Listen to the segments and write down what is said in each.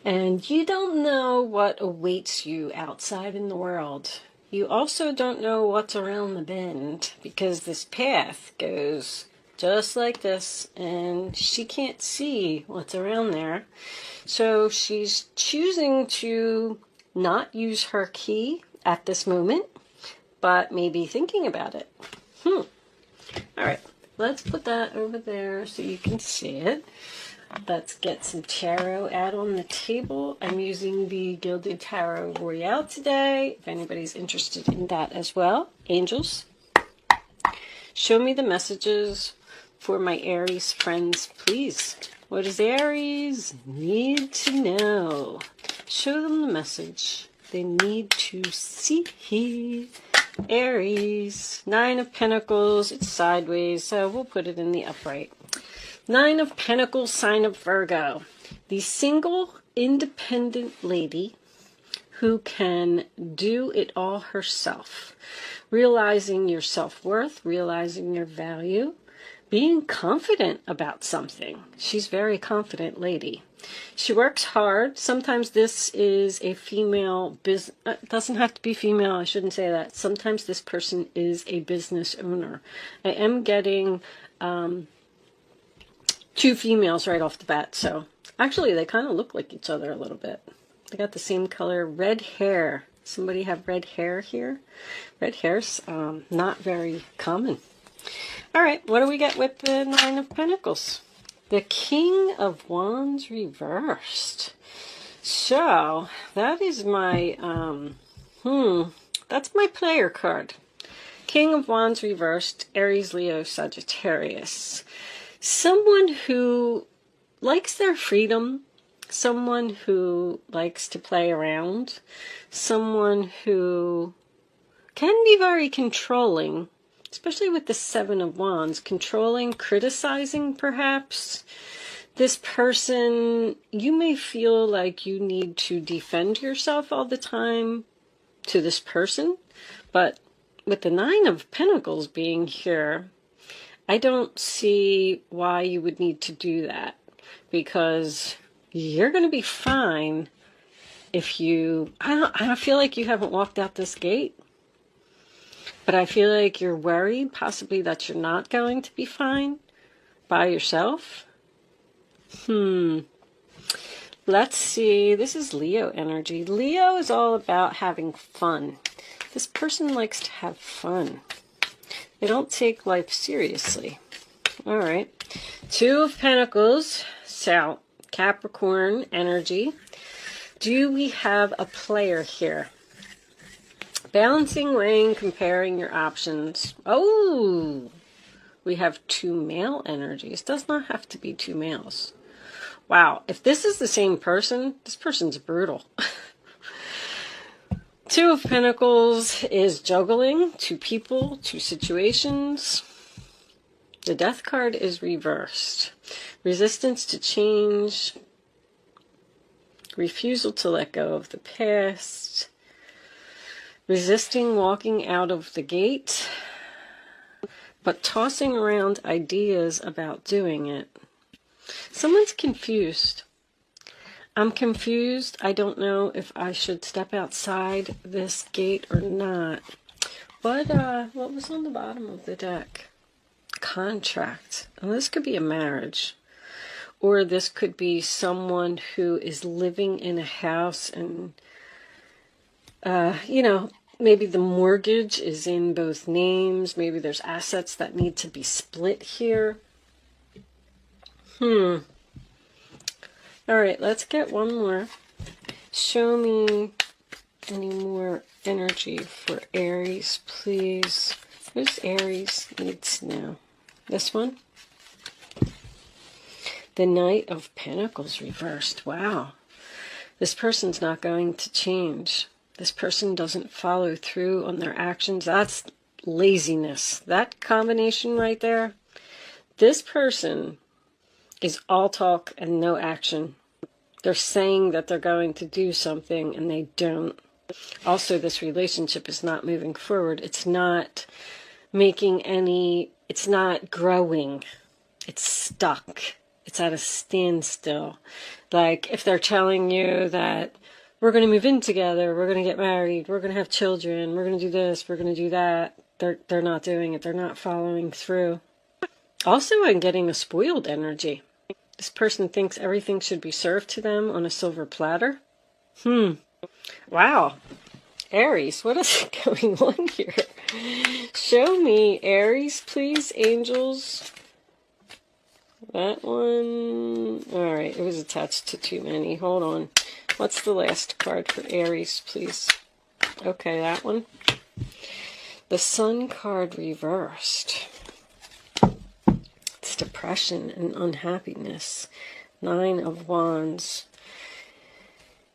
And you don't know what awaits you outside in the world. You also don't know what's around the bend, because this path goes just like this, and she can't see what's around there. So she's choosing to not use her key at this moment, but maybe thinking about it. All right, let's put that over there so you can see it. Let's get some tarot out on the table. I'm using the Gilded Tarot Royale today, if anybody's interested in that as well. Angels, show me the messages for my Aries friends, please. What does Aries need to know? Show them the message they need to see. Aries, Nine of Pentacles. It's sideways, so we'll put it in the upright. Nine of Pentacles, sign of Virgo. The single, independent lady who can do it all herself. Realizing your self-worth, realizing your value, being confident about something. She's a very confident lady. She works hard. Sometimes this is a female business. It doesn't have to be female. I shouldn't say that. Sometimes this person is a business owner. I am getting two females right off the bat. So actually, they kind of look like each other a little bit. They got the same color. Red hair. Somebody have red hair here? Red hair's not very common. All right, what do we get with the Nine of Pentacles? The King of Wands reversed. So that is my, that's my player card. King of Wands reversed, Aries, Leo, Sagittarius. Someone who likes their freedom, someone who likes to play around, someone who can be very controlling, especially with the Seven of Wands, controlling, criticizing perhaps. This person, you may feel like you need to defend yourself all the time to this person, but with the Nine of Pentacles being here, I don't see why you would need to do that, because you're going to be fine if you, I don't feel like you haven't walked out this gate. But I feel like you're worried, possibly that you're not going to be fine by yourself. Let's see. This is Leo energy. Leo is all about having fun. This person likes to have fun. They don't take life seriously. All right. Two of Pentacles. So, Capricorn energy. Do we have a player here? Balancing, weighing, comparing your options. Oh, we have two male energies. Does not have to be two males. Wow, if this is the same person, this person's brutal. Two of Pentacles is juggling, two people, two situations. The Death card is reversed. Resistance to change. Refusal to let go of the past. Resisting walking out of the gate, but tossing around ideas about doing it. Someone's confused. I'm confused. I don't know if I should step outside this gate or not. What was on the bottom of the deck? Contract. And this could be a marriage. Or this could be someone who is living in a house and, maybe the mortgage is in both names. Maybe there's assets that need to be split here. All right, let's get one more. Show me any more energy for Aries, please. What does Aries need to know? This one? The Knight of Pentacles reversed. Wow. This person's not going to change. This person doesn't follow through on their actions. That's laziness. That combination right there. This person is all talk and no action. They're saying that they're going to do something and they don't. Also, this relationship is not moving forward. It's not making any, it's not growing. It's stuck. It's at a standstill. Like if they're telling you that we're going to move in together, we're going to get married, we're going to have children, we're going to do this, we're going to do that, they're not doing it. They're not following through. Also, I'm getting a spoiled energy. This person thinks everything should be served to them on a silver platter. Wow. Aries, what is going on here? Show me, Aries, please, angels. That one. All right, it was attached to too many. Hold on. What's the last card for Aries, please? Okay, that one. The Sun card reversed. It's depression and unhappiness. 9 of Wands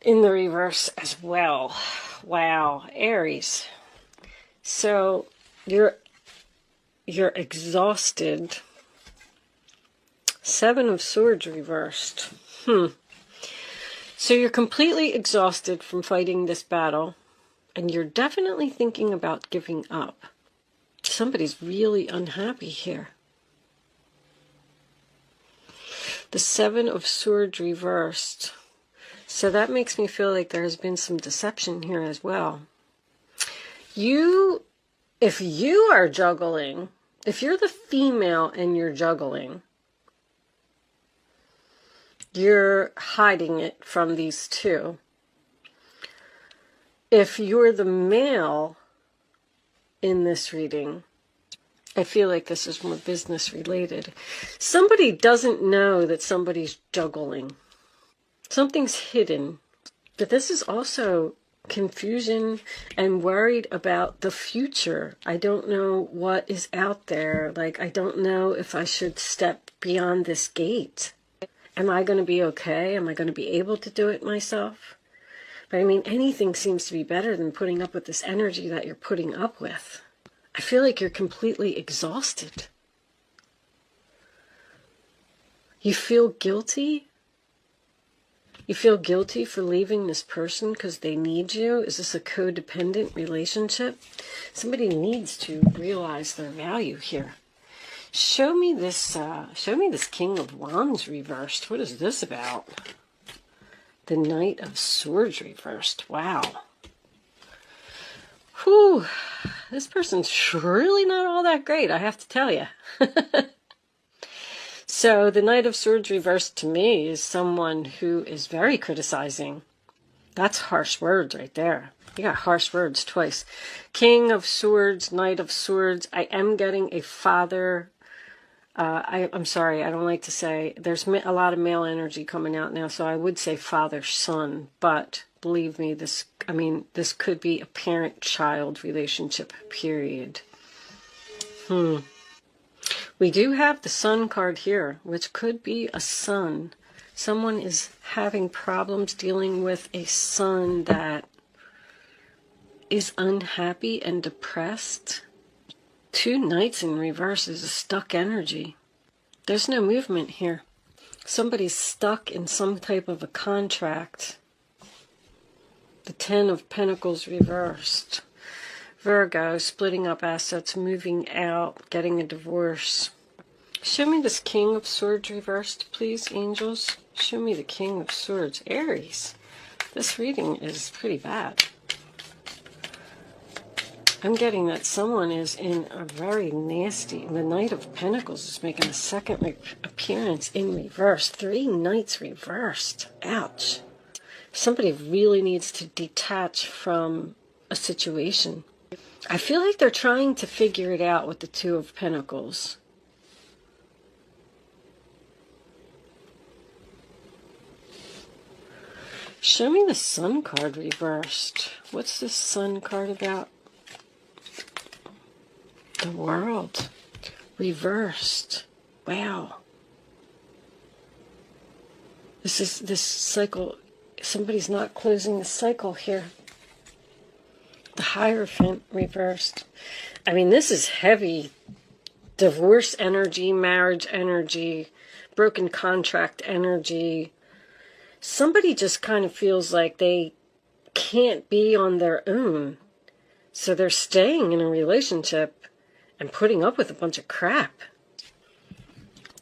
in the reverse as well. Wow, Aries. So you're exhausted. 7 of Swords reversed. So you're completely exhausted from fighting this battle, and you're definitely thinking about giving up. Somebody's really unhappy here. The 7 of Swords reversed. So that makes me feel like there has been some deception here as well. If you are juggling, if you're the female and you're juggling, you're hiding it from these two. If you're the male in this reading, I feel like this is more business related. Somebody doesn't know that somebody's juggling. Something's hidden. But this is also confusion and worried about the future. I don't know what is out there. Like, I don't know if I should step beyond this gate. Am I going to be okay? Am I going to be able to do it myself? But I mean, anything seems to be better than putting up with this energy that you're putting up with. I feel like you're completely exhausted. You feel guilty? You feel guilty for leaving this person because they need you? Is this a codependent relationship? Somebody needs to realize their value here. Show me this King of Wands reversed. What is this about? The Knight of Swords reversed. Wow. Whew. This person's really not all that great, I have to tell you. So the Knight of Swords reversed to me is someone who is very criticizing. That's harsh words right there. You got harsh words twice. King of Swords, Knight of Swords. I am getting a father. I'm sorry, I don't like to say. There's a lot of male energy coming out now, so I would say father-son. But believe me, this could be a parent-child relationship, period. We do have the Sun card here, which could be a son. Someone is having problems dealing with a son that is unhappy and depressed. 2 Knights in reverse is a stuck energy. There's no movement here. Somebody's stuck in some type of a contract. The 10 of Pentacles reversed. Virgo, splitting up assets, moving out, getting a divorce. Show me this King of Swords reversed, please, angels. Show me the King of Swords. Aries, this reading is pretty bad. I'm getting that someone is in a very nasty... The Knight of Pentacles is making a second appearance in reverse. 3 Knights reversed. Ouch. Somebody really needs to detach from a situation. I feel like they're trying to figure it out with the 2 of Pentacles. Show me the Sun card reversed. What's this Sun card about? The World reversed. Wow. This cycle. Somebody's not closing the cycle here. The Hierophant reversed. I mean, this is heavy. Divorce energy, marriage energy, broken contract energy. Somebody just kind of feels like they can't be on their own. So they're staying in a relationship and putting up with a bunch of crap.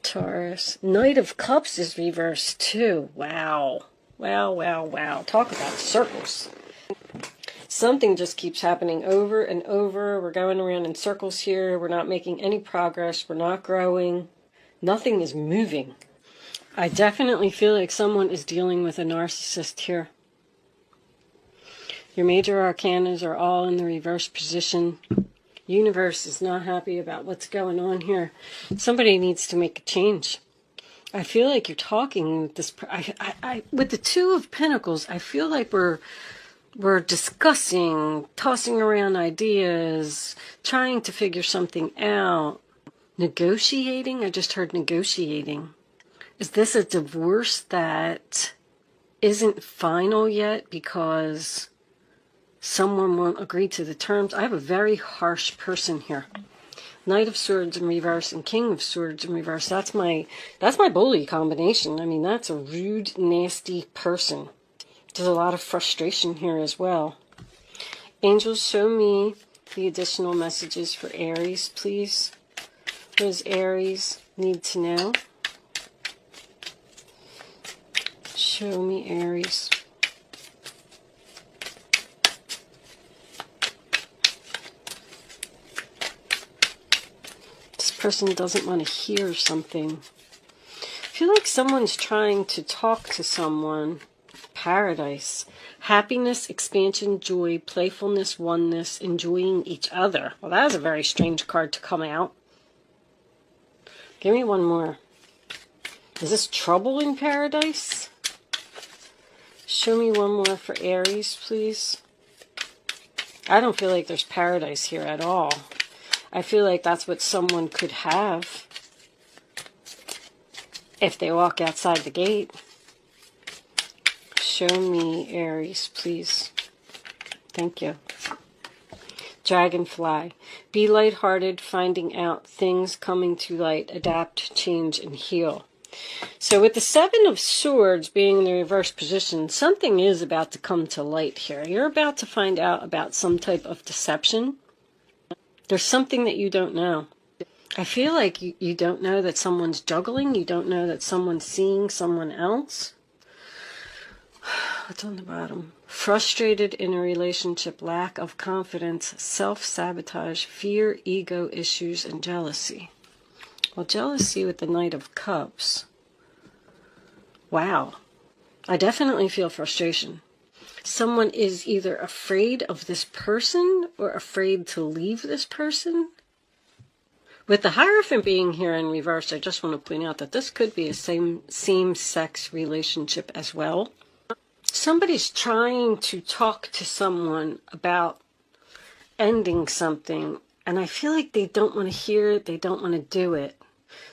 Taurus. Knight of Cups is reversed too. Wow. Wow, wow, wow. Talk about circles. Something just keeps happening over and over. We're going around in circles here. We're not making any progress. We're not growing. Nothing is moving. I definitely feel like someone is dealing with a narcissist here. Your major arcanas are all in the reverse position. Universe is not happy about what's going on here. Somebody needs to make a change. I feel like you're talking with this. With the Two of Pentacles, I feel like we're discussing, tossing around ideas, trying to figure something out. Negotiating? I just heard negotiating. Is this a divorce that isn't final yet because someone won't agree to the terms? I have a very harsh person here. Knight of Swords in reverse and King of Swords in reverse. That's my bully combination. I mean, that's a rude, nasty person. There's a lot of frustration here as well. Angels, show me the additional messages for Aries, please. What does Aries need to know? Show me Aries. This person doesn't want to hear something. I feel like someone's trying to talk to someone. Paradise. Happiness, expansion, joy, playfulness, oneness, enjoying each other. Well, that is a very strange card to come out. Give me one more. Is this trouble in paradise? Show me one more for Aries, please. I don't feel like there's paradise here at all. I feel like that's what someone could have if they walk outside the gate. Show me Aries, please. Thank you. Dragonfly. Be lighthearted, finding out things coming to light, adapt, change, and heal. So with the Seven of Swords being in the reverse position, something is about to come to light here. You're about to find out about some type of deception. There's something that you don't know. I feel like you don't know that someone's juggling. You don't know that someone's seeing someone else. What's on the bottom? Frustrated in a relationship, lack of confidence, self-sabotage, fear, ego issues, and jealousy. Well, jealousy with the Knight of Cups. Wow. I definitely feel frustration. Someone is either afraid of this person or afraid to leave this person. With the Hierophant being here in reverse, I just want to point out that this could be a same-sex relationship as well. Somebody's trying to talk to someone about ending something, and I feel like they don't want to hear it, they don't want to do it.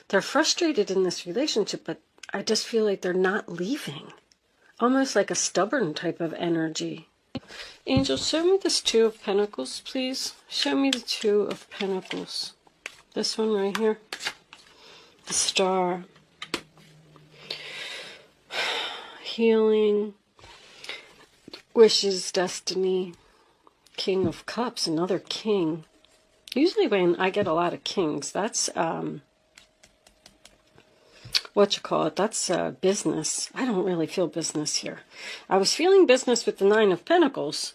They're frustrated in this relationship, but I just feel like they're not leaving. Almost like a stubborn type of energy. Angels, show me this Two of Pentacles, please. Show me the Two of Pentacles. This one right here. The Star. Healing. Wishes, destiny. King of Cups, another king. Usually when I get a lot of kings, that's that's business. I don't really feel business here. I was feeling business with the Nine of Pentacles.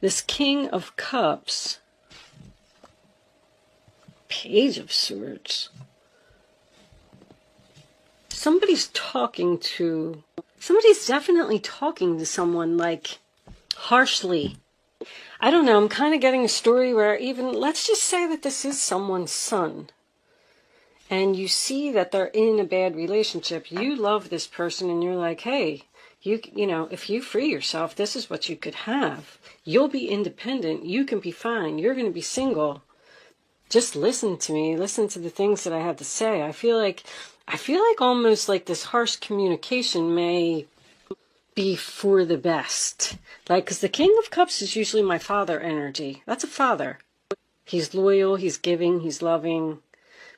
This King of Cups. Page of Swords. Somebody's definitely talking to someone, like, harshly. I don't know, I'm kind of getting a story where even, let's just say that this is someone's son. And you see that they're in a bad relationship. You love this person and you're like, hey, you know, if you free yourself, this is what you could have. You'll be independent. You can be fine. You're going to be single. Just listen to me. Listen to the things that I have to say. I feel like almost like this harsh communication may be for the best. Like, because the King of Cups is usually my father energy. That's a father. He's loyal. He's giving. He's loving.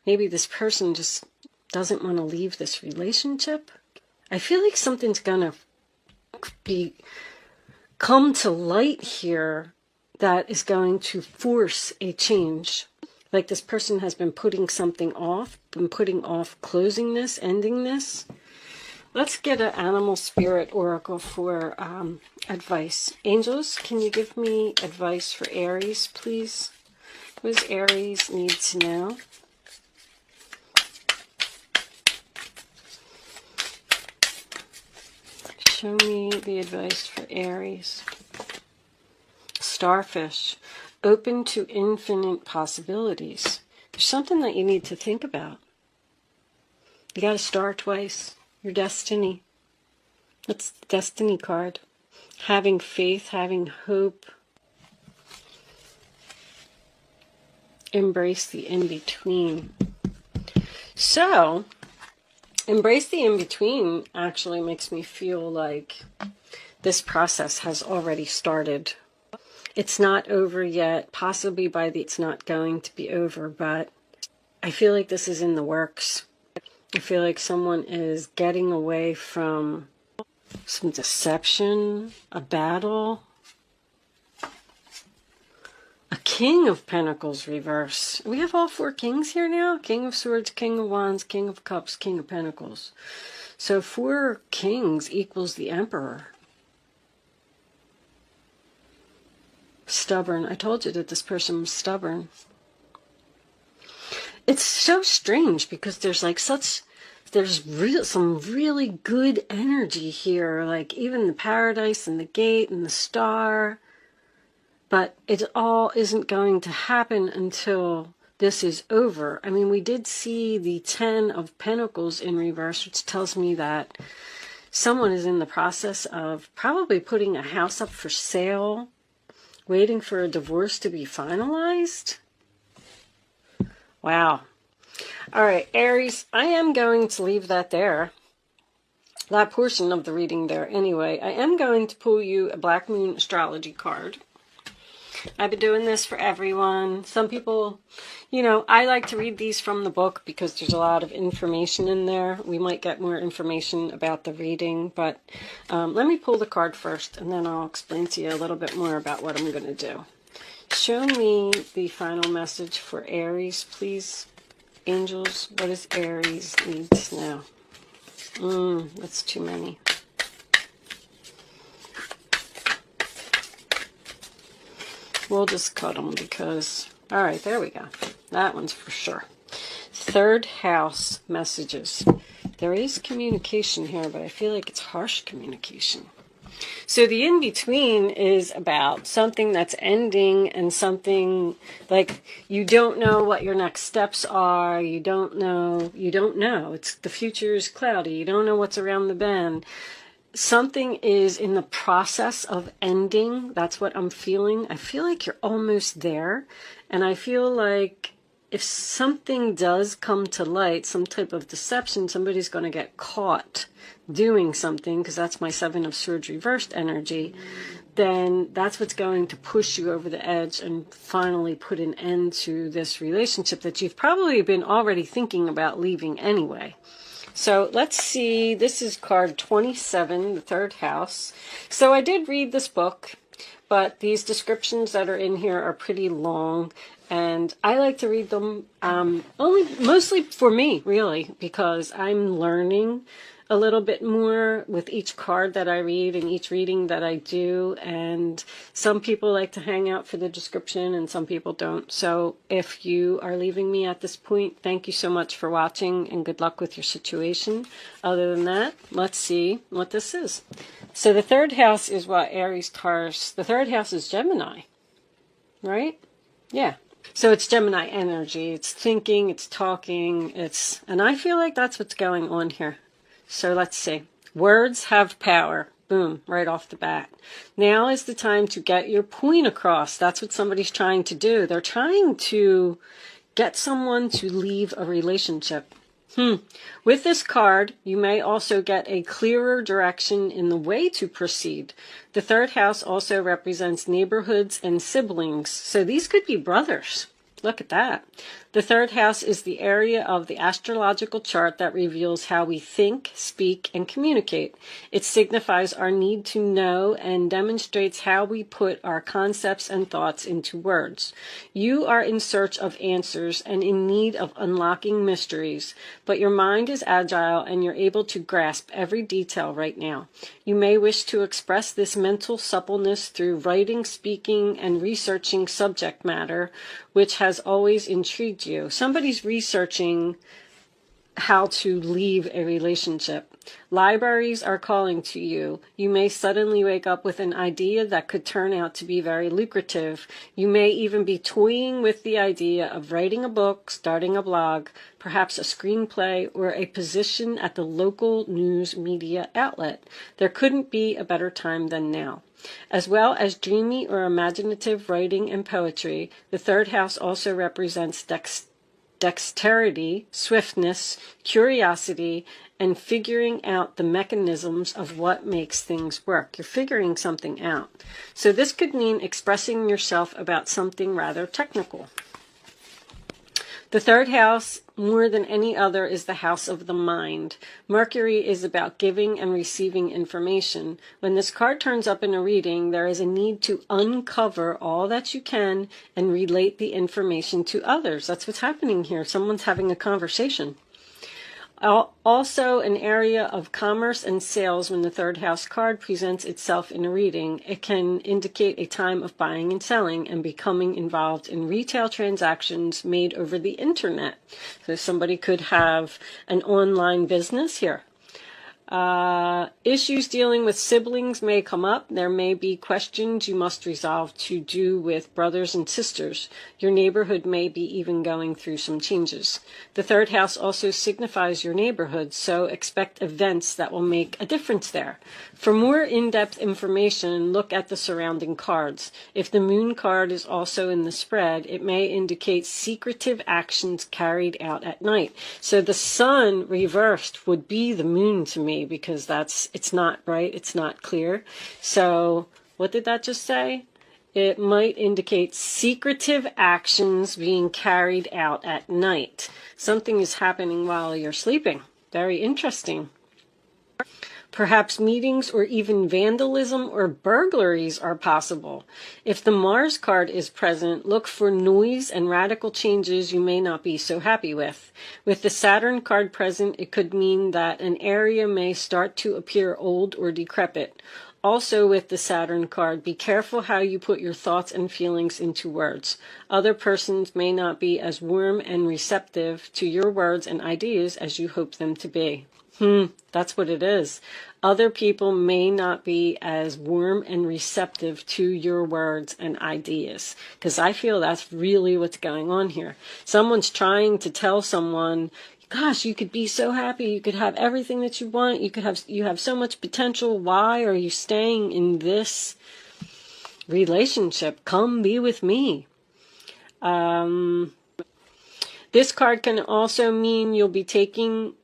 Maybe this person just doesn't want to leave this relationship. I feel like something's going to come to light here that is going to force a change. Like this person has been putting something off, been putting off closing this, ending this. Let's get an animal spirit oracle for advice. Angels, can you give me advice for Aries, please? What does Aries need to know? Show me the advice for Aries. Starfish, open to infinite possibilities. There's something that you need to think about. You got a star twice. Your destiny. That's the destiny card. Having faith, having hope. Embrace the in-between. So, embrace the in-between actually makes me feel like this process has already started. It's not over yet. Possibly it's not going to be over, but I feel like this is in the works. I feel like someone is getting away from some deception, a battle. A King of Pentacles reverse. We have all 4 kings here now. King of Swords, King of Wands, King of Cups, King of Pentacles. So 4 kings equals the Emperor. Stubborn. I told you that this person was stubborn. It's so strange because there's like some really good energy here, like even the paradise and the gate and the star, but it all isn't going to happen until this is over. I mean, we did see the 10 of Pentacles in reverse, which tells me that someone is in the process of probably putting a house up for sale, waiting for a divorce to be finalized. Wow. All right, Aries, I am going to leave that there. That portion of the reading there. Anyway, I am going to pull you a Black Moon astrology card. I've been doing this for everyone. Some people, you know, I like to read these from the book because there's a lot of information in there. We might get more information about the reading, but let me pull the card first, and then I'll explain to you a little bit more about what I'm going to do. Show me the final message for Aries, please. Angels, what does Aries need to know? That's too many. We'll just cut them because... All right, there we go. That one's for sure. 3rd house messages. There is communication here, but I feel like it's harsh communication. So the in-between is about something that's ending and something like you don't know what your next steps are. You don't know. It's the future is cloudy. You don't know what's around the bend. Something is in the process of ending. That's what I'm feeling. I feel like you're almost there. And I feel like if something does come to light, some type of deception, somebody's going to get caught doing something, because that's my 7 of Swords reversed energy, then that's what's going to push you over the edge and finally put an end to this relationship that you've probably been already thinking about leaving anyway. So let's see, this is card 27, the 3rd house. So I did read this book, but these descriptions that are in here are pretty long, and I like to read them mostly for me, really, because I'm learning a little bit more with each card that I read and each reading that I do. And some people like to hang out for the description and some people don't. So if you are leaving me at this point, thank you so much for watching and good luck with your situation. Other than that, let's see what this is. So the 3rd house is what Aries, Taurus, the 3rd house is Gemini, right? Yeah. So it's Gemini energy. It's thinking, it's talking, and I feel like that's what's going on here. So let's see. Words have power. Boom, right off the bat. Now is the time to get your point across. That's what somebody's trying to do. They're trying to get someone to leave a relationship. With this card, you may also get a clearer direction in the way to proceed. The 3rd house also represents neighborhoods and siblings. So these could be brothers. Look at that. The third house is the area of the astrological chart that reveals how we think, speak, and communicate. It signifies our need to know and demonstrates how we put our concepts and thoughts into words. You are in search of answers and in need of unlocking mysteries, but your mind is agile and you're able to grasp every detail right now. You may wish to express this mental suppleness through writing, speaking, and researching subject matter, which has always intrigued you. Somebody's researching how to leave a relationship. Libraries are calling to you. You may suddenly wake up with an idea that could turn out to be very lucrative. You may even be toying with the idea of writing a book, starting a blog, perhaps a screenplay, or a position at the local news media outlet. There couldn't be a better time than now. As well as dreamy or imaginative writing and poetry, the third house also represents dexterity, swiftness, curiosity, and figuring out the mechanisms of what makes things work. You're figuring something out. So this could mean expressing yourself about something rather technical. The third house, more than any other, is the house of the mind. Mercury is about giving and receiving information. When this card turns up in a reading, there is a need to uncover all that you can and relate the information to others. That's what's happening here. Someone's having a conversation. Also, an area of commerce and sales. When the third house card presents itself in a reading, it can indicate a time of buying and selling and becoming involved in retail transactions made over the internet. So somebody could have an online business here. Issues dealing with siblings may come up. There may be questions you must resolve to do with brothers and sisters. Your neighborhood may be even going through some changes. The third house also signifies your neighborhood, so expect events that will make a difference there. For more in-depth information, look at the surrounding cards. If the moon card is also in the spread, it may indicate secretive actions carried out at night. So the sun reversed would be the moon to me, because it's not right, it's not clear. So what did that just say? It might indicate secretive actions being carried out at night. Something is happening while you're sleeping. Very interesting. Perhaps meetings or even vandalism or burglaries are possible. If the Mars card is present, look for noise and radical changes you may not be so happy with. With the Saturn card present, it could mean that an area may start to appear old or decrepit. Also with the Saturn card, be careful how you put your thoughts and feelings into words. Other persons may not be as warm and receptive to your words and ideas as you hope them to be. That's what it is. Other people may not be as warm and receptive to your words and ideas, because I feel that's really what's going on here. Someone's trying to tell someone, gosh, you could be so happy, you could have everything that you want, you have so much potential. Why are you staying in this relationship? Come be with me. This card can also mean you'll be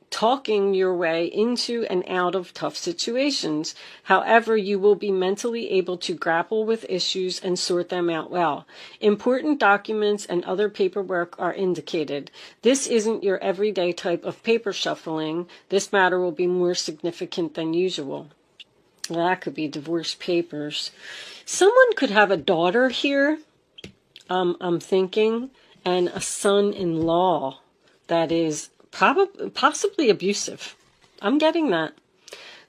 talking your way into and out of tough situations. However, you will be mentally able to grapple with issues and sort them out well. Important documents and other paperwork are indicated. This isn't your everyday type of paper shuffling. This matter will be more significant than usual. Well, that could be divorce papers. Someone could have a daughter here, I'm thinking, and a son-in-law that is possibly abusive. I'm getting that.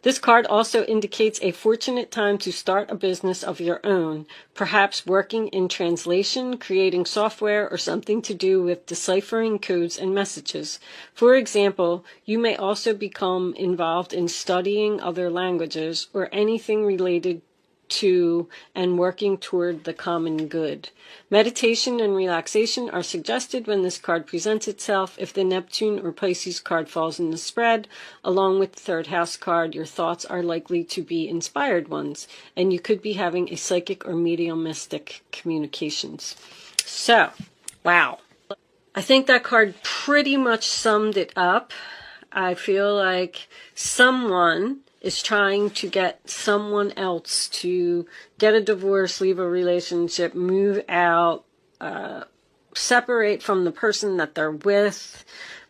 This card also indicates a fortunate time to start a business of your own, perhaps working in translation, creating software, or something to do with deciphering codes and messages. For example, you may also become involved in studying other languages or anything related to and working toward the common good. Meditation and relaxation are suggested when this card presents itself. If the Neptune or Pisces card falls in the spread, along with the third house card, your thoughts are likely to be inspired ones, and you could be having a psychic or mediumistic communications. So, wow. I think that card pretty much summed it up. I feel like someone is trying to get someone else to get a divorce, leave a relationship, move out, separate from the person that they're with.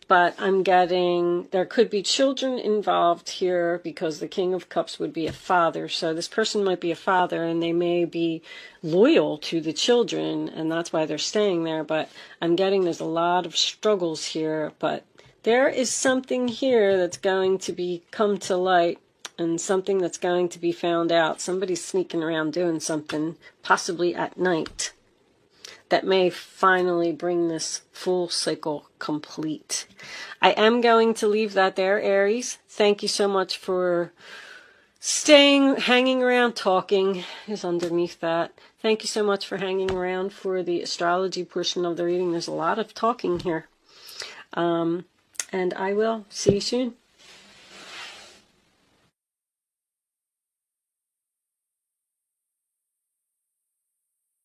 But I'm getting there could be children involved here, because the King of Cups would be a father. So this person might be a father, and they may be loyal to the children, and that's why they're staying there. But I'm getting there's a lot of struggles here. But there is something here that's going to come to light, and something that's going to be found out. Somebody's sneaking around doing something, possibly at night, that may finally bring this full cycle complete. I am going to leave that there, Aries. Thank you so much for hanging around. Talking is underneath that. Thank you so much for hanging around for the astrology portion of the reading. There's a lot of talking here. And I will see you soon.